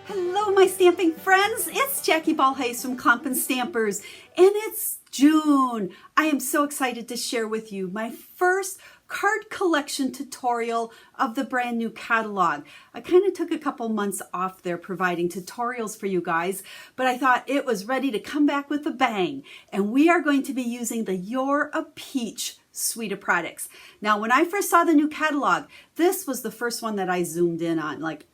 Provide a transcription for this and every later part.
Hello, my stamping friends. It's Jackie Bolhuis from Klompen Stampers, and it's June. I am so excited to share with you my first card collection tutorial of the brand new catalog. I kind of took a couple months off there providing tutorials for you guys, but I thought it was ready to come back with a bang, and we are going to be using the You're a Peach suite of products. Now, when I first saw the new catalog, this was the first one that I zoomed in on, like,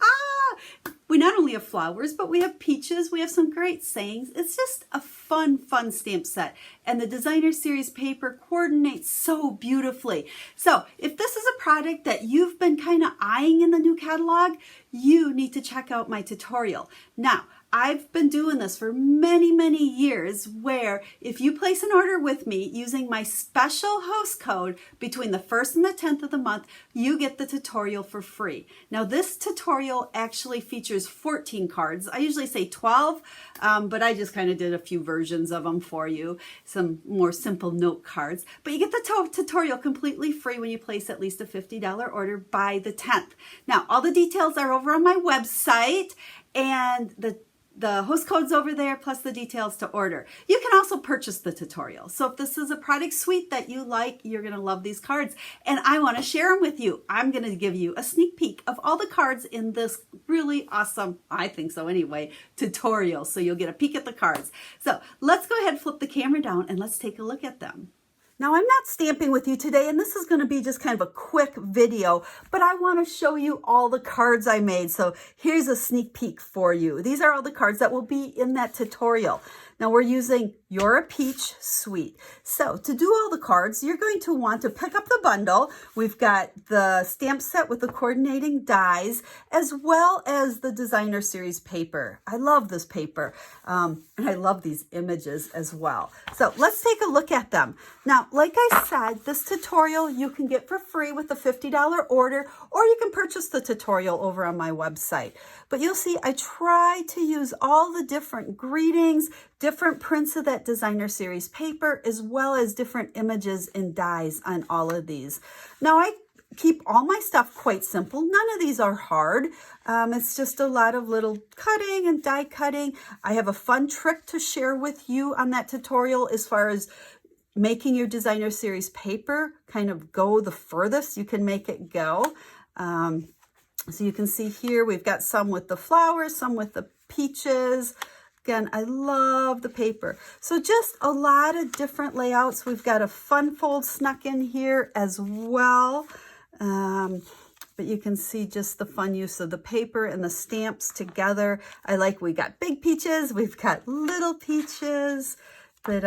we not only have flowers, but we have peaches. We have some great sayings. It's just a fun stamp set. And the designer series paper coordinates so beautifully. So if this is a product that you've been kind of eyeing in the new catalog, you need to check out my tutorial. Now, I've been doing this for many years, where if you place an order with me using my special host code between the 1st and the 10th of the month, you get the tutorial for free. Now, this tutorial actually features 14 cards. I usually say 12, but I just kind of did a few versions of them for you, some more simple note cards. But you get the tutorial completely free when you place at least a $50 order by the 10th. Now, all the details are over on my website, and the host code's over there, plus the details to order. You can also purchase the tutorial. So if this is a product suite that you like, you're going to love these cards. And I want to share them with you. I'm going to give you a sneak peek of all the cards in this really awesome, I think so anyway, tutorial. So you'll get a peek at the cards. So let's go ahead and flip the camera down and let's take a look at them. Now, I'm not stamping with you today, and this is going to be just kind of a quick video, but I want to show you all the cards I made. So here's a sneak peek for you. These are all the cards that will be in that tutorial. Now, we're using You're a Peach suite. So to do all the cards, you're going to want to pick up the bundle. We've got the stamp set with the coordinating dies, as well as the designer series paper. I love this paper, and I love these images as well. So let's take a look at them. Now, like I said, this tutorial you can get for free with a $50 order, or you can purchase the tutorial over on my website. But you'll see I try to use all the different greetings, different prints of that designer series paper, as well as different images and dies on all of these. Now, I keep all my stuff quite simple. None of these are hard. It's just a lot of little cutting and die cutting. I have a fun trick to share with you on that tutorial as far as making your designer series paper kind of go the furthest you can make it go. So you can see here, we've got some with the flowers, some with the peaches. Again, I love the paper. So just a lot of different layouts. We've got a fun fold snuck in here as well. But you can see just the fun use of the paper and the stamps together. We got big peaches, we've got little peaches, but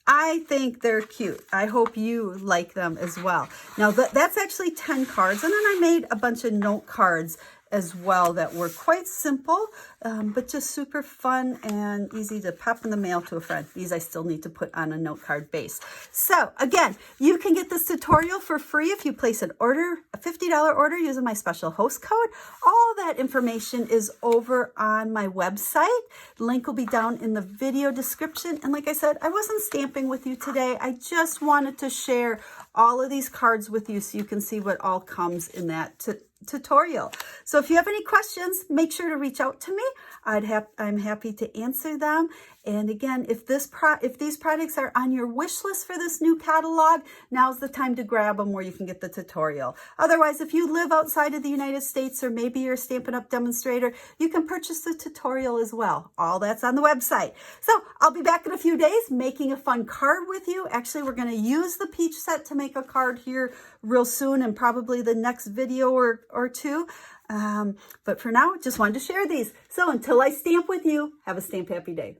I think they're cute. I hope you like them as well. Now, that's actually 10 cards. And then I made a bunch of note cards as well that were quite simple, but just super fun and easy to pop in the mail to a friend. These I still need to put on a note card base. So again, you can get this tutorial for free if you place an order, a $50 order using my special host code. All that information is over on my website. The link will be down in the video description. And like I said, I wasn't stamping with you today. I just wanted to share all of these cards with you so you can see what all comes in that tutorial. So if you have any questions, make sure to reach out to me. I'm happy to answer them. And again, if these products are on your wish list for this new catalog, now's the time to grab them where you can get the tutorial. Otherwise, if you live outside of the United States, or maybe you're a Stampin' Up demonstrator, you can purchase the tutorial as well. All that's on the website. So I'll be back in a few days making a fun card with you. Actually, we're going to use the peach set to make a card here real soon, and probably the next video or two. But for now, just wanted to share these. So until I stamp with you, have a stamp happy day.